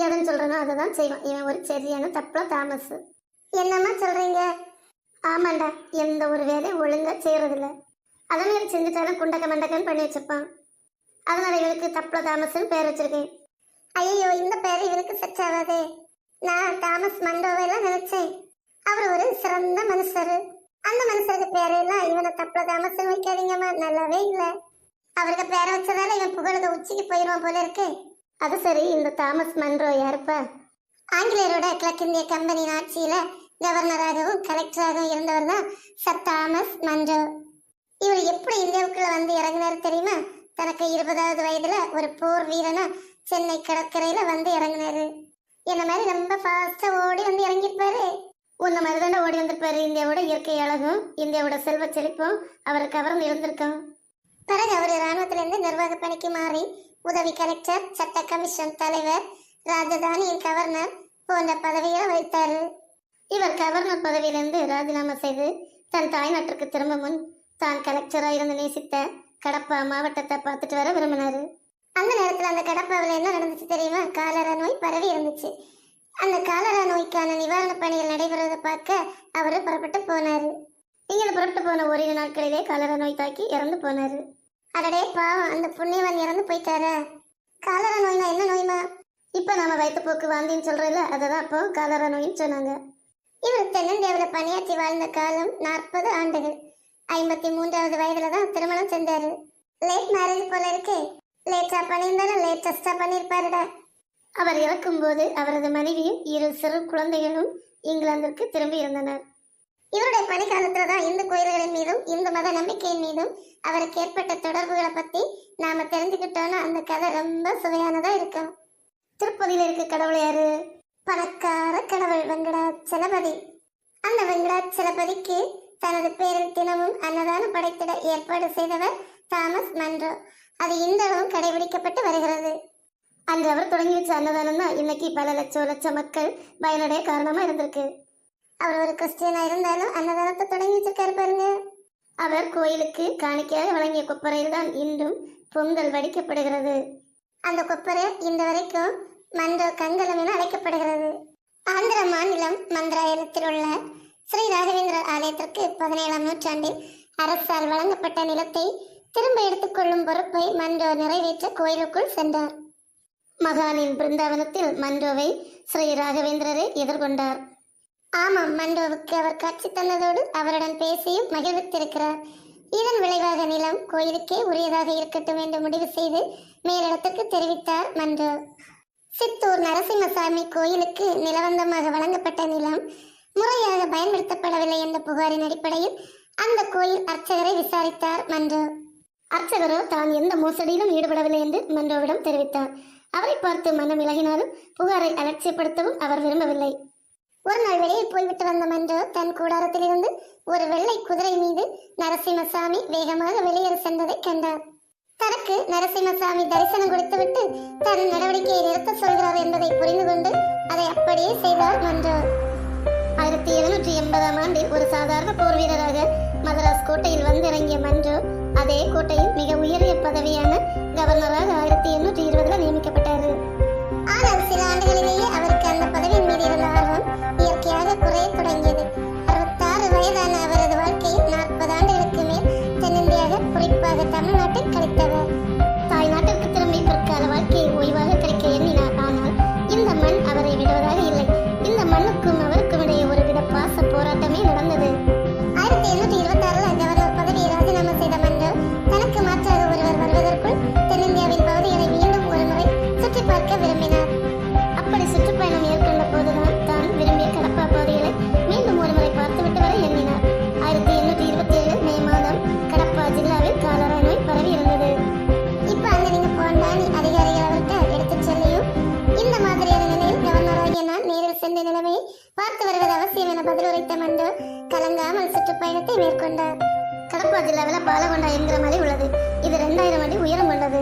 செய்யாதுன்னு சொல்றனோ அதை தான் செய்வான். இவன் ஒரு சரியான தப்பலாம் தாமஸ். என்னம்மா சொல்றீங்க? ஆமாண்டா, எந்த ஒரு வேலையும் ஒழுங்கா செய்யறதில்ல. அதனால செஞ்சுட்டாலும் குண்டக்க மண்டக்கன்னு பண்ணி வச்சிருப்பான். அதனால இவனுக்கு தப்பல தாமஸ்ன்னு பேர் வச்சிருக்கேன். ஐயோ, இந்த பேர் இவனுக்கு செட் ஆகாதே. நான் தாமஸ் மண்டோவெல்லாம் நினைச்சேன். அவர் ஒரு சிறந்த மனுஷரு. அந்த மனுஷருக்கு பேரெல்லாம் இவனை தப்பல தாமஸ் வைக்காதீங்கம்மா, நல்லாவே இல்லை. அவருக்கு பேரை வச்சதால இவன் புகழுத உச்சிக்கு போயிடுவான் போல இருக்கு. அது சரி, இந்த தாமஸ் மன்றோ யாருப்பா? ஆங்கிலேயரோட கிழக்கிந்திய கம்பெனி ஆட்சியில கவர்னராகவும் கலெக்டராகவும் இருந்தவர் தான் சர் தாமஸ் மன்றோ. இவர் எப்படி இந்தியாவுக்குள்ள வந்து இறங்கினாரு தெரியுமா? தனக்கு 20வது வயதுல ஒரு போர் வீரனா சென்னை கடற்கரையில வந்து இறங்கினாரு. என்ன மாதிரி ரொம்ப ஃபாஸ்டா ஓடி வந்து இறங்கியிருப்பாரு. உன்ன மாதிரி தானே ஓடி வந்திருப்பாரு. இந்தியாவோட இயற்கை அழகும் இந்தியாவோட செல்வ செழிப்பும் அவரை கவர்ந்து இருந்திருக்கும். பிறகு அவர் இராணுவத்தில இருந்து நிர்வாக பணிக்கு மாறி உதவி கலெக்டர், சட்ட கமிஷன் தலைவர், ராஜதானியின் கவர்னர் போன்ற பதவிகளை வகித்தாரு. இவர் கவர்னர் பதவியிலிருந்து ராஜினாமா செய்து தன் தாய்நாட்டிற்கு திரும்ப முன் தான் கலெக்டரா இருந்து நேசித்த கடப்பா மாவட்டத்தை பார்த்துட்டு வர விரும்பினாரு. அந்த நேரத்தில் அந்த கடப்பாவில் என்ன நடந்துச்சு தெரியுமா? காலரா நோய் பரவி இருந்துச்சு. அந்த காலரா நோய்க்கான நிவாரண பணிகள் நடைபெறுவதை பார்க்க அவரு புறப்பட்டு போனாரு. இங்கே புறப்பட்டு போன ஓரிரு நாட்களிலே காலரா நோய் தாக்கி இறந்து போனாரு. அடடே பாவம், அந்த புண்ணியவன் இறந்து போயிட்டாரா? காலரா நோய்னா என்ன நோய்மா? இப்ப நாம வயிற்றுப்போக்கு வாந்தின்னு சொல்றோம்ல, அததான் அப்போ காலரா நோயின்னு சொன்னாங்க. இவர் தென்னிந்தியாவில் பணியாற்றி வாழ்ந்த காலம் 40 ஆண்டுகள். 53வது வயதுல தான் திருமணம் செஞ்சாரு. லேட் மேரேஜ் போல இருக்கு. லேட்டா பண்ணியிருந்தாலும் லேட்டஸ்டா பண்ணிருப்பாருடா. அவர் இறக்கும் போது அவரது மனைவியும் 2 சிறு குழந்தைகளும் இங்கிலாந்திற்கு திரும்பி இருந்தனர். இவருடைய பணிக்காலத்துல தான் இந்து கோயில்களின் மீதும் இந்து மத நம்பிக்கையின் மீதும் அவருக்கு ஏற்பட்ட தொடர்புகளை பத்தி நாம தெரிஞ்சுக்கிட்டோம்னா அந்த கதை ரொம்ப சுவையானதா இருக்கும். திருப்பதியில இருக்க கடவுள் யாரு? பணக்கார கடவுள் வெங்கடாச்சலபதி. அந்த வெங்கடாச்சலபதிக்கு தனது பேரில் தினமும் அன்னதானம் படைத்திட ஏற்பாடு செய்தவர் தாமஸ் மன்றோ. அது இன்றளவும் கடைபிடிக்கப்பட்டு வருகிறது. அன்று அவர் தொடங்கி வச்ச அன்னதானம் தான் இன்னைக்கு பல லட்சம் மக்கள் பயனடைய காரணமா இருந்திருக்கு. அவர் ஒரு கிறிஸ்டியனா இருந்தாலும் அன்னதானத்தை தொடங்கி வச்சிருக்காரு பாருங்க. அவர் கோயிலுக்கு காணிக்கையாக வழங்கிய கொப்பரையில் தான் இன்றும் பொங்கல் வடிக்கப்படுகிறது. அந்த கொப்பரை இந்த வரைக்கும் மன்றோ கங்கலம் என அழைக்கப்படுகிறது. ஆந்திர மாநிலம் மந்திராயலத்தில் உள்ள ஸ்ரீ ராகவேந்திரர் ஆலயத்திற்கு 17ஆம் நூற்றாண்டில் அரசால் வழங்கப்பட்ட நிலத்தை திரும்ப எடுத்துக்கொள்ளும் பொறுப்பை மன்றோ நிறைவேற்ற கோயிலுக்குள் சென்றார். மகானின் பிருந்தாவனத்தில் மன்றோவை ஸ்ரீ ராகவேந்திரரை எதிர்கொண்டார். ஆமாம், மன்றோவுக்கு அவர் காட்சி தந்ததோடு அவருடன் பேசியும் மகிழ்வித்திருக்கிறார். இதன் விளைவாக நிலம் கோயிலுக்கே உரியதாக இருக்கட்டும் என்று முடிவு செய்து மேலிடத்திற்கு தெரிவித்தார் மன்றோ. சித்தூர் நரசிம்மசாமி கோயிலுக்கு நிலவந்தமாக வழங்கப்பட்ட நிலம் முறையாக பயன்படுத்தப்படவில்லை என்ற புகாரின் அடிப்படையில் அந்த கோயில் அர்ச்சகரை விசாரித்தார் மன்றோ. அர்ச்சகரோ தான் எந்த மோசடியிலும் ஈடுபடவில்லை என்று மன்றோவிடம் தெரிவித்தார். அவரை பார்த்து மனம் விலகினாலும் புகாரை அலட்சியப்படுத்தவும் அவர் விரும்பவில்லை. ஒரு நாள் வெளியே போய்விட்டு வந்த மன்றோ தன் கூடாரத்திலிருந்து ஒரு வெள்ளை குதிரை மீது நரசிம்மசாமி வேகமாக வெளியேற சென்றதை கண்டார். தனக்கு நரசிம்மசாமி தரிசனம் கொடுத்துவிட்டு தன் நடவடிக்கையை நிறுத்த சொல்கிறார் என்பதை புரிந்து கொண்டு அதை அப்படியே செய்தார் மன்றோ. 1780ஆம் ஆண்டில் ஒரு சாதாரண போர் வீரராக மதராஸ் கோட்டையில் வந்து இறங்கிய மன்றோ அதே கோட்டையில் மிக உயரிய பதவியான கவர்னராக 1820 நியமிக்கப்பட்டார். ஆனால் சில ஆண்டுகளிலேயே அவருக்கு அந்த பதவியின் மீது இருந்த ஆர்வம் இயற்கையாக குறைய தொடங்கியது. 66 வயதான அவரது வாழ்க்கையில் 40 ஆண்டுகளுக்கு மேல் தென்னிந்தியாக குறிப்பாக தமிழ்நாட்டில் கழித்தவர். தாய் நாட்டிற்கு திரும்பி பிற்கால வாழ்க்கையை ஓய்வாக கழிக்க எண்ணினார். ஆனால் இந்த மண் அவரை விடுவதாக இல்லை. இந்த மண்ணுக்கும் அவருக்கும் இடையே ஒருவித பாச போராட்டமே நடந்தது. 1826 கவர்னர் பதவியை ராஜினாமா செய்த மன்றோ தனக்கு மாற்றாக ஒருவர் வருவதற்குள் தென்னிந்தியாவின் பகுதிகளை மீண்டும் ஒரு முறை சுற்றி பார்க்க விரும்பினார். அப்படி சுற்றுப்பயணம் மேற்கொண்ட போதுதான் தான் விரும்பிய கடப்பா பகுதிகளை மீண்டும் ஒரு முறை பார்த்துவிட்டு வர எண்ணினார். 1827 மே மாதம் கடப்பா ஜில்லாவில் காலரா நோய் பரவி இருந்தது. இப்ப அங்க நீங்க போனா நீ அதிகாரிகள் அவர்கிட்ட எடுத்துச் சொல்லியும் இந்த மாதிரியான நிலையில் கவர்னராகிய நான் நேரில் சென்ற நிலைமையை பார்த்து வருவது அவசியம் என பதில் உரைத்த மன்றோ கலங்காமல் சுற்றுப்பயணத்தை மேற்கொண்டார். கடப்பா ஜில்லாவில் பாலகொண்டா என்கிற மலை உள்ளது. இது 2000 அடி உயரம் கொண்டது.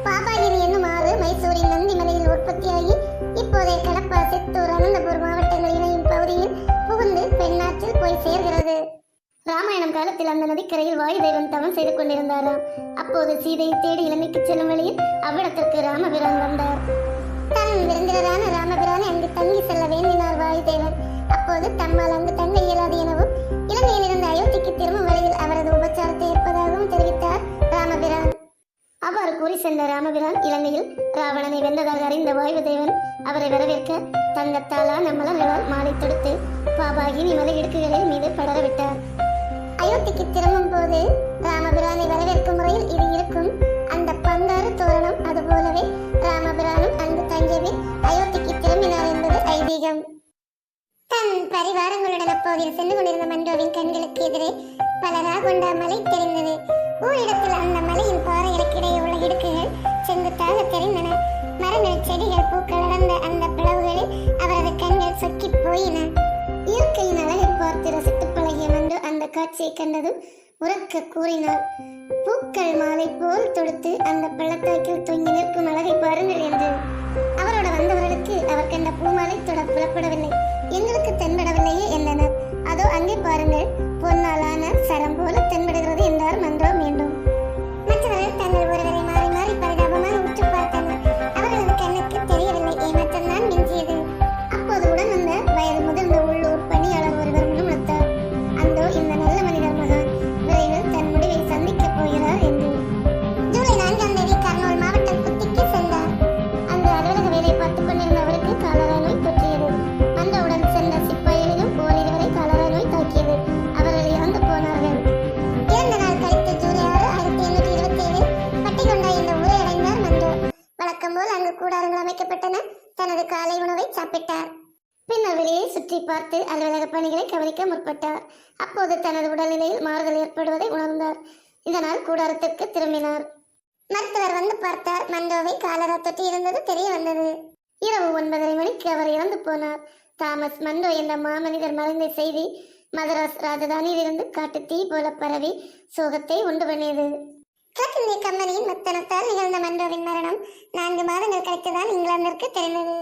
பாபாகிரி என்னும் ஆறு மைசூரின் நந்திமலையில் உற்பத்தியாகி இப்போதைய கடப்பா, சித்தூர், அனந்தபுர் மாவட்டங்கள் இணையும் பகுதியில் புகுந்து பெண்ணாற்றில் போய் சேர்கிறது. ராமாயணம் காலத்தில் அந்த நதிக்கரையில் வாயு தெய்வம் தவம் செய்து கொண்டிருந்தாராம். அப்போது சீதையை தேடி இலங்கைக்கு செல்லும் வழியில் அவ்விடத்திற்கு ராமபிரான் வந்தார். தன் விருந்தினரான ராமபிரானை அங்கு தங்கி செல்ல வேண்டினார் வாயுதேவன். அப்போது தம்மால் அங்கு தங்க இயலாது எனவும் இலங்கையில் இருந்து அயோத்திக்கு திரும்பும் வழியில் அவரது உபச்சாரத்தை ஏற்பதாகவும் தெரிவித்தார் ராமபிரான். அவ்வாறு கூறி சென்ற ராமபிரான் இலங்கையில் ராவணனை வென்றதாக அறிந்த வாயுதேவன் அவரை வரவேற்க தங்கத்தாலான மலர்களால் மாலை தொடுத்து பாபாகினி மலை இடுக்குகளில் மீது படரவிட்டார். அயோத்திக்கு திரும்பும் போது ராமபிரானை வரவேற்கும் முறையில் இது இருக்கும். அந்த பங்காறு தோரணம் அதுபோலவே ராமபிரானும் அங்கு தங்கியவே அயோத்திக்கு திரும்பினார் என்பது ஐதீகம். தன் பரிவாரங்களுடன் அப்போதில் சென்று கொண்டிருந்த மண்டோவின் கண்களுக்கு எதிரே பலராகொண்ட மலை தெரிந்தது. ஓரிடத்தில் அந்த மலையின் பாறைகளுக்கிடையே உள்ள இடுக்குகள் செங்குத்தாக தெரிந்தன. மரங்கள், செடிகள், பூக்கள் அடர்ந்த அந்த பிளவுகளில் அவரது கண்கள் சொக்கி போயின. இயற்கையின் அழகை பார்த்து ரசித்து பழகிய மண்டோ அந்த காட்சியை கண்டதும் உறக்க கூறினார். பூக்கள் மாலை போல் தொடுத்து அந்த பள்ளத்தாக்கில் தொங்கி நிற்கும் அழகை பாருங்கள் என்று. அவரோட வந்தவர்களுக்கு அவர் கண்ட பூமாலை தொட புலப்படவில்லை. எங்களுக்கு தென்படவில்லையே என்றனர். அதோ அங்கே பாருங்கள், பொன்னாலான சரம் போல தென்படுகிறது என்றார் மன்றோ மீண்டும். மற்றவர்கள் தங்கள் ஒருவரை மாறி மாறி பரிதாபமாக உற்று பார்த்தனர். அவர்களது கண்ணுக்கு தெரியவில்லை, ஏமாற்றம்தான் மிஞ்சியது. அப்போது உடன் வந்த வயது முதிர்ந்த உள்ளூர் பணியாளர் ஒருவர் முணுமுணுத்தார். அந்தோ இந்த நல்ல மனிதர் மகான் விரைவில் தன் முடிவை சந்திக்கப் போகிறார் என்று. ஜூலை 4ஆம் தேதி கர்னூல் மாவட்டம் குத்திக்கு சென்றார். அங்கு அலுவலக வேலையை பார்த்துக் கொண்டிருந்த அவருக்கு காலரா நோய் தொற்றியது. மன்றவுடன் சென்ற சிப்பாய்களிலும் ஓரிருவரை காலரா நோய் தாக்கியது. அவர்கள் இறந்து போனார்கள். 2 நாள் கழித்து ஜூலை 6, 1827 பட்டிகொண்டா என்ற ஊரை அடைந்தார் மன்றோ. வழக்கம் போல் அங்கு கூடாரங்கள் அமைக்கப்பட்டன. தனது காலை உணவை சாப்பிட்டார். பின்னர் வெளியே சுற்றி பார்த்து அலுவலக பணிகளை கவனிக்க முற்பட்டார். அப்போது தனது உடல்நிலையில் மாறுதல் ஏற்படுவதை உணர்ந்தார். இதனால் கூடாரத்திற்கு திரும்பினார். மருத்துவர் வந்து பார்த்தார். மண்டோவை காலரா தொற்றி இருந்தது தெரிய வந்தது. இரவு 9:30 மணிக்கு அவர் இறந்து போனார். தாமஸ் மண்டோ என்ற மாமனிதர் மறைந்த செய்தி மதராஸ் ராஜதானியில் இருந்து காட்டு தீ போல பரவி சோகத்தை உண்டு பண்ணியது. கிழக்கிந்திய கம்பெனியின் மத்தனத்தால் நிகழ்ந்த மண்டோவின் மரணம் 4 மாதங்கள் கழித்துதான் இங்கிலாந்திற்கு தெரிந்தது.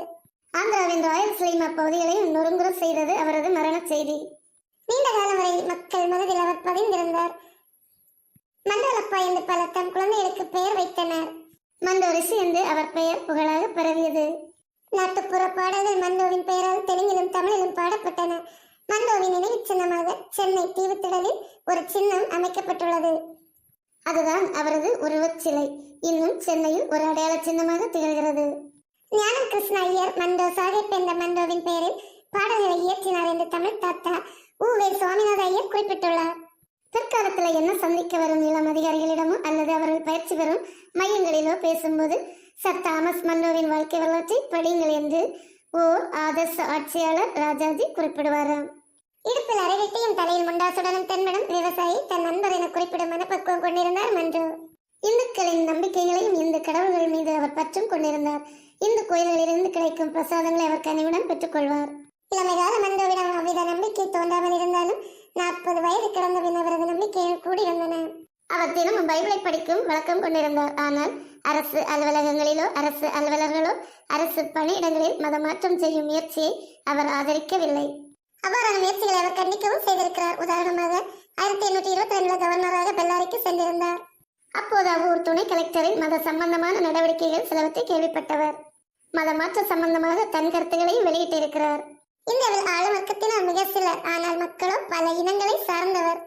ஆந்திராவின் ராயல் சிலைமா பகுதிகளையும் நொறுங்குற செய்தது அவரது மரண செய்தி. நீண்ட காலம் வரை மக்கள் மனதில் அவர் பதிந்திருந்தார். மண்டோலப்பா என்று பல தம் குழந்தைகளுக்கு பெயர் வைத்தனர். மண்டோ ரிஷி என்று அவர் பெயர் புகழாக பரவியது. நாட்டுப்புற பாடல்கள் மண்டோவின் பெயரால் தெலுங்கிலும் தமிழிலும் பாடப்பட்டன. மண்டோவின் நினைவு சின்னமாக சென்னை தீவுத்திடலில் ஒரு சின்னம் அமைக்கப்பட்டுள்ளது. அதுதான் அவரது உருவச் சிலை. இன்னும் சென்னையில் ஒரு அடையாள சின்னமாக திகழ்கிறது. ஞானம் கிருஷ்ண ஐயர் மண்டோ சாஹிப் என்ற மண்டோவின் பெயரில் பாடல்களை இயற்றினார் என்று தமிழ் தாத்தா உ.வே. சுவாமிநாத ஐயர் குறிப்பிட்டுள்ளார். பிற்காலத்தில் என்ன சந்திக்க வரும் இளம் அதிகாரிகளிடமோ அல்லது அவர்கள் பயிற்சி பெறும் மையங்களிலோ பேசும்போது சர் தாமஸ் மண்டோவின் வாழ்க்கை வரலாற்றை படியுங்கள் என்று ஓர் ஆதர்ச ஆட்சியாளர் ராஜாஜி குறிப்பிடுவாராம். இடுப்பில் அரைவெட்டியும் தலையில் முண்டாசுடனும் தென்படும் விவசாயி தன் நண்பர் என குறிப்பிடும் மனப்பக்குவம் கொண்டிருந்தார் மன்றோ. இந்துக்களின் நம்பிக்கைகளையும் இந்து கடவுள்கள் மீது அவர் பற்றும் கொண்டிருந்தார். இந்து கோயில்களிலிருந்து கிடைக்கும் பிரசாதங்களை அவர் கனிவுடன் பெற்றுக் கொள்வார். இளமை கால மண்டோவிடம் அவ்வித நம்பிக்கை தோன்றாமல் இருந்தாலும் 40 வயது கடந்த பின் அவரது நம்பிக்கைகள் கூடியிருந்தன. அவர் தினமும் பைபிளை படிக்கும் வழக்கம் கொண்டிருந்தார். ஆனால் அரசு அலுவலகங்களிலோ அரசு அலுவலர்களோ அரசு பணியிடங்களில் மதமாற்றம் செய்யும் முயற்சியை அவர் ஆதரிக்கவில்லை. அவ்வாறான முயற்சிகளை அவர் கண்டிக்கவும் செய்திருக்கிறார். உதாரணமாக 1822 கவர்னராக பெல்லாரிக்கு சென்றிருந்தார். அப்போது அவ்வூர் துணை கலெக்டரின் மத சம்பந்தமான நடவடிக்கைகள் சிலவற்றை கேள்விப்பட்டவர். மதமாற்ற சம்பந்தமாக தன் கருத்துக்களையும் வெளியிட்டிருக்கிறார். இந்தியாவில் ஆளுமர்க்கத்தினர் மிக சிலர், ஆனால் மக்களோ பல இனங்களை சார்ந்தவர்.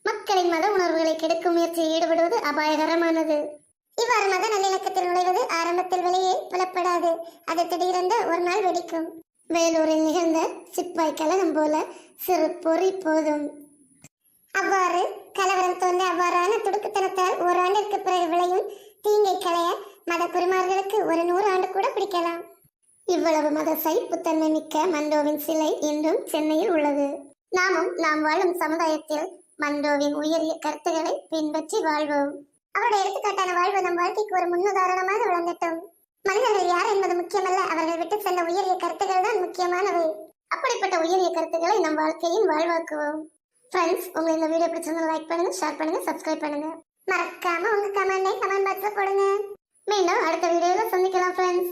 மக்களின் மத உணர்வுகளை கெடுக்கும் முயற்சியில் ஈடுபடுவது அபாயகரமானது. இவ்வாறு மத நல்லிணக்கத்தில் நுழைவது ஆரம்பத்தில் வெளியே புலப்படாது. அது திடீரென்று ஒரு நாள் வெடிக்கும். வேலூரில் நிகழ்ந்த சிப்பாய் கலகம் போல சிறு பொறி போதும். அவ்வாறு கலவரம் தோன்ற அவ்வாறான துடுக்குத்தனத்தால் ஓராண்டிற்கு பிறகு விளையும் தீங்கை களைய மத குருமார்களுக்கு ஒரு 100 ஆண்டு கூட பிடிக்கலாம். இவ்வளவு மத சகிப்புத்தன்மை மிக்க மண்டோவின் சிலை இன்றும் சென்னையில் உள்ளது. நாமும் நாம் வாழும் சமுதாயத்தில் மண்டோவின் உயரிய கருத்துக்களை பின்பற்றி வாழ்வோம். அவருடைய எடுத்துக்காட்டான வாழ்வு நம் வாழ்க்கைக்கு ஒரு முன்னுதாரணமாக விளங்கட்டும். மனிதர்கள் யார் என்பது முக்கியமல்ல, அவர்கள் விட்டு சென்ற உயரிய கருத்துக்கள் தான் முக்கியமானவை. அப்படிப்பட்ட உயரிய கருத்துக்களை நம் வாழ்க்கையின் வாழ்வாக்குவோம். ஃப்ரெண்ட்ஸ், உங்களுக்கு இந்த வீடியோ பிடிச்சிருந்தா லைக் பண்ணுங்க, ஷேர் பண்ணுங்க, சப்ஸ்கிரைப் பண்ணுங்க. மறக்காம உங்க கமெண்டை கமெண்ட் பாக்ஸ்ல போடுங்க. மீண்டும் அடுத்த வீடியோல சந்திக்கலாம் ஃப்ரெண்ட்ஸ்.